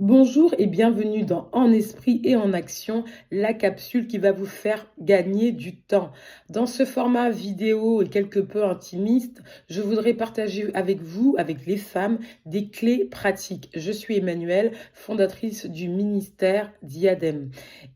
Bonjour et bienvenue dans En esprit et en action, la capsule qui va vous faire gagner du temps. Dans ce format vidéo et quelque peu intimiste, je voudrais partager avec vous, avec les femmes, des clés pratiques. Je suis Emmanuelle, fondatrice du ministère Diadème.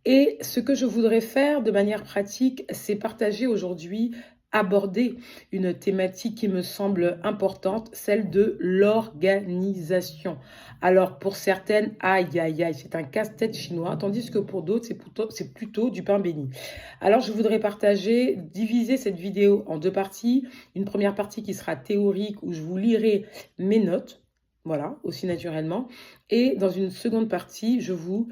Et ce que je voudrais faire de manière pratique, c'est partager aujourd'hui aborder une thématique qui me semble importante, celle de l'organisation. Alors, pour certaines, aïe, aïe, aïe, c'est un casse-tête chinois, tandis que pour d'autres, c'est plutôt du pain béni. Alors, je voudrais diviser cette vidéo en deux parties. Une première partie qui sera théorique, où je vous lirai mes notes, voilà, aussi naturellement. Et dans une seconde partie, je vous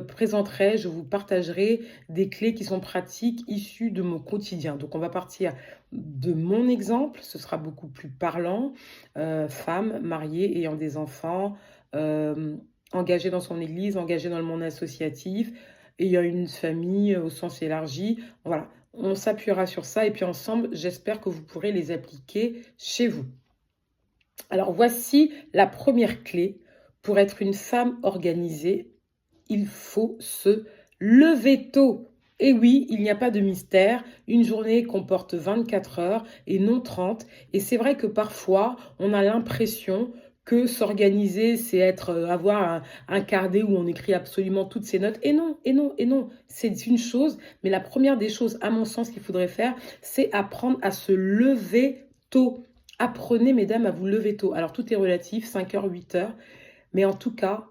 présenterai, je vous partagerai des clés qui sont pratiques issues de mon quotidien. Donc, on va partir de mon exemple, ce sera beaucoup plus parlant. Femme, mariée, ayant des enfants, euh, engagée dans son église, engagée dans le monde associatif, ayant une famille au sens élargi. Voilà, on s'appuiera sur ça et puis ensemble, j'espère que vous pourrez les appliquer chez vous. Alors, voici la première clé. Pour être une femme organisée, il faut se lever tôt. Et oui, il n'y a pas de mystère, une journée comporte 24 heures et non 30. Et c'est vrai que parfois, on a l'impression que s'organiser, c'est avoir un carnet où on écrit absolument toutes ses notes. Et non, et non, et non, c'est une chose. Mais la première des choses, à mon sens, qu'il faudrait faire, c'est apprendre à se lever tôt. Apprenez, mesdames, à vous lever tôt. Alors, tout est relatif, 5 heures, 8 heures. Mais en tout cas,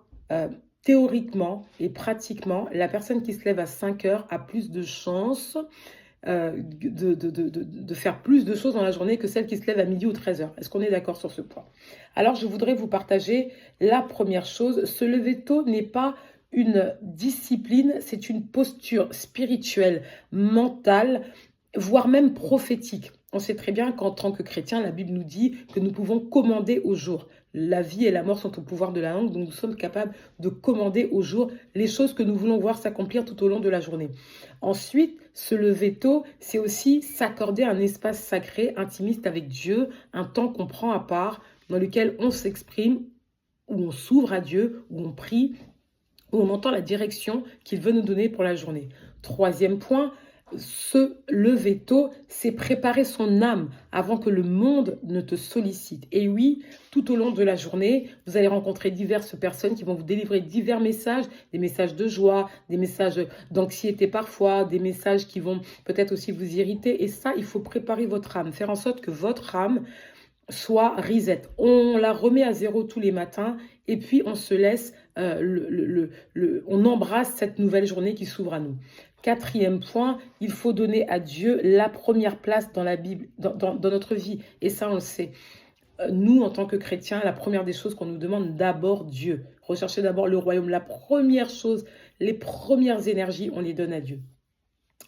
théoriquement et pratiquement, la personne qui se lève à 5 heures a plus de chances de faire plus de choses dans la journée que celle qui se lève à midi ou 13 heures. Est-ce qu'on est d'accord sur ce point? Alors, je voudrais vous partager la première chose. Se lever tôt n'est pas une discipline, c'est une posture spirituelle, mentale, voire même prophétique. On sait très bien qu'en tant que chrétien, la Bible nous dit que nous pouvons commander au jour. La vie et la mort sont au pouvoir de la langue, donc nous sommes capables de commander au jour les choses que nous voulons voir s'accomplir tout au long de la journée. Ensuite, se lever tôt, c'est aussi s'accorder un espace sacré, intimiste avec Dieu, un temps qu'on prend à part, dans lequel on s'exprime, où on s'ouvre à Dieu, où on prie, où on entend la direction qu'il veut nous donner pour la journée. Troisième point, se lever tôt, c'est préparer son âme avant que le monde ne te sollicite. Et oui, tout au long de la journée, vous allez rencontrer diverses personnes qui vont vous délivrer divers messages, des messages de joie, des messages d'anxiété parfois, des messages qui vont peut-être aussi vous irriter. Et ça, il faut préparer votre âme, faire en sorte que votre âme soit reset. On la remet à zéro tous les matins et puis on se laisse, on embrasse cette nouvelle journée qui s'ouvre à nous. Quatrième point, il faut donner à Dieu la première place dans la Bible, dans notre vie. Et ça, on le sait. Nous, en tant que chrétiens, la première des choses qu'on nous demande, d'abord Dieu. Rechercher d'abord le royaume. La première chose, les premières énergies, on les donne à Dieu.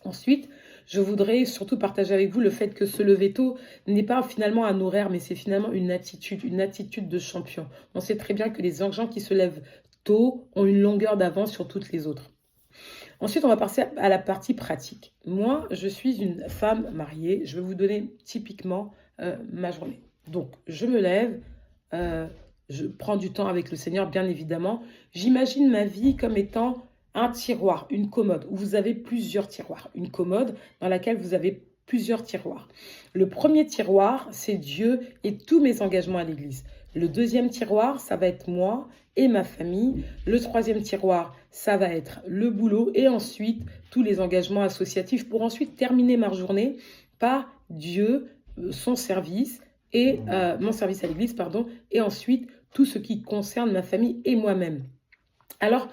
Ensuite, je voudrais surtout partager avec vous le fait que se lever tôt n'est pas finalement un horaire, mais c'est finalement une attitude de champion. On sait très bien que les gens qui se lèvent tôt ont une longueur d'avance sur toutes les autres. Ensuite, on va passer à la partie pratique. Moi, je suis une femme mariée. Je vais vous donner typiquement ma journée. Donc, je me lève, euh, je prends du temps avec le Seigneur, bien évidemment. J'imagine ma vie comme étant un tiroir, une commode, où vous avez plusieurs tiroirs. Une commode dans laquelle vous avez plusieurs tiroirs. Le premier tiroir, c'est Dieu et tous mes engagements à l'Église. Le deuxième tiroir, ça va être moi et ma famille. Le troisième tiroir, ça va être le boulot et ensuite tous les engagements associatifs pour ensuite terminer ma journée par Dieu, son service et mon service à l'Église, pardon, et ensuite tout ce qui concerne ma famille et moi-même. Alors,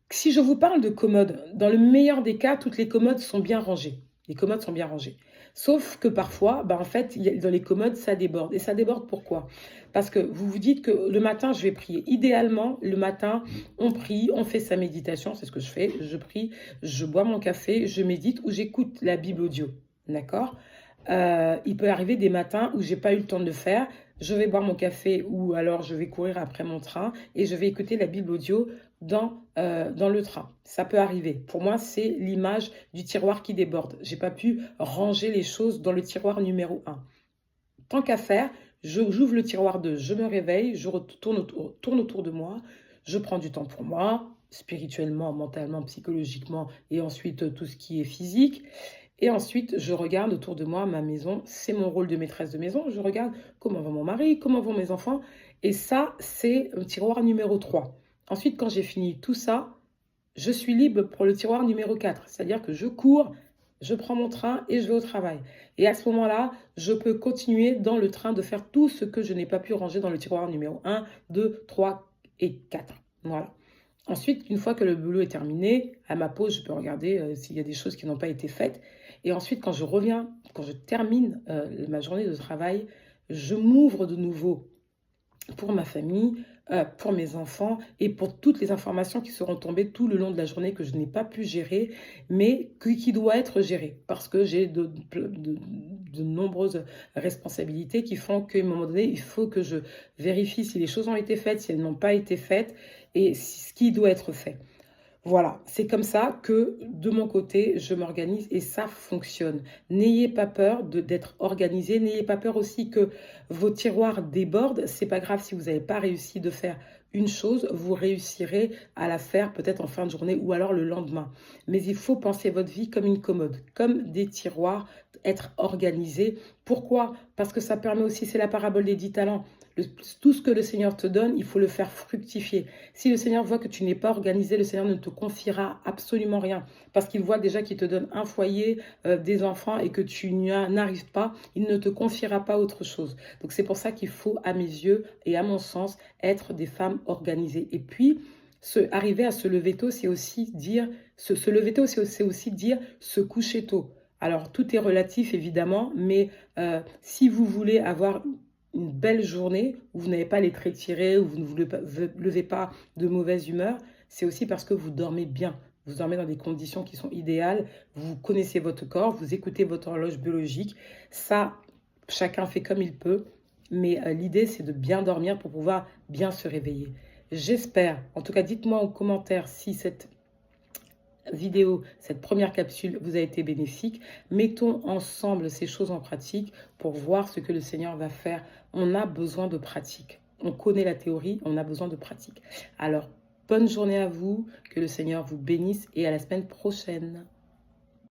si je vous parle de commodes, dans le meilleur des cas, toutes les commodes sont bien rangées. Les commodes sont bien rangées. Sauf que parfois, en fait, dans les commodes, ça déborde. Et ça déborde pourquoi? Parce que vous vous dites que le matin, je vais prier. Idéalement, le matin, on prie, on fait sa méditation. C'est ce que je fais. Je prie, je bois mon café, je médite ou j'écoute la Bible audio. D'accord? Il peut arriver des matins où j'ai pas eu le temps de le faire. Je vais boire mon café ou alors je vais courir après mon train et je vais écouter la Bible audio dans le train. Ça peut arriver. Pour moi, c'est l'image du tiroir qui déborde. J'ai pas pu ranger les choses dans le tiroir numéro 1. Tant qu'à faire, j'ouvre le tiroir 2, je me réveille, je tourne autour de moi, Je prends du temps pour moi, spirituellement, mentalement, psychologiquement, et ensuite tout ce qui est physique. Et ensuite, je regarde autour de moi ma maison. C'est mon rôle de maîtresse de maison. Je regarde comment va mon mari, comment vont mes enfants. Et ça, c'est un tiroir numéro 3. Ensuite, quand j'ai fini tout ça, je suis libre pour le tiroir numéro 4. C'est-à-dire que je cours, je prends mon train et je vais au travail. Et à ce moment-là, je peux continuer dans le train de faire tout ce que je n'ai pas pu ranger dans le tiroir numéro 1, 2, 3 et 4. Voilà. Ensuite, une fois que le boulot est terminé, à ma pause, je peux regarder s'il y a des choses qui n'ont pas été faites. Et ensuite, quand je reviens, quand je termine ma journée de travail, je m'ouvre de nouveau pour ma famille, pour mes enfants et pour toutes les informations qui seront tombées tout le long de la journée que je n'ai pas pu gérer, mais qui doit être gérée parce que j'ai de nombreuses responsabilités qui font qu'à un moment donné, il faut que je vérifie si les choses ont été faites, si elles n'ont pas été faites et ce qui doit être fait. Voilà, c'est comme ça que de mon côté, je m'organise et ça fonctionne. N'ayez pas peur d'être organisé, n'ayez pas peur aussi que vos tiroirs débordent. C'est pas grave si vous n'avez pas réussi de faire une chose, vous réussirez à la faire peut-être en fin de journée ou alors le lendemain. Mais il faut penser votre vie comme une commode, comme des tiroirs, être organisé. Pourquoi? Parce que ça permet aussi, c'est la parabole des 10 talents. Tout ce que le Seigneur te donne, il faut le faire fructifier. Si le Seigneur voit que tu n'es pas organisé, le Seigneur ne te confiera absolument rien. Parce qu'il voit déjà qu'il te donne un foyer, des enfants et que tu n'arrives pas, il ne te confiera pas autre chose. Donc c'est pour ça qu'il faut, à mes yeux et à mon sens, être des femmes organisées. Et puis, arriver à se lever tôt, c'est aussi dire, se lever tôt, c'est aussi dire se coucher tôt. Alors, tout est relatif, évidemment, mais si vous voulez avoir une belle journée où vous n'avez pas les traits tirés, où vous ne vous levez pas de mauvaise humeur, c'est aussi parce que vous dormez bien. Vous dormez dans des conditions qui sont idéales, vous connaissez votre corps, vous écoutez votre horloge biologique. Ça, chacun fait comme il peut, mais l'idée, c'est de bien dormir pour pouvoir bien se réveiller. J'espère, en tout cas, dites-moi en commentaire si cette vidéo, cette première capsule vous a été bénéfique. Mettons ensemble ces choses en pratique pour voir ce que le Seigneur va faire. On a besoin de pratique. On connaît la théorie, on a besoin de pratique. Alors, bonne journée à vous, que le Seigneur vous bénisse et à la semaine prochaine.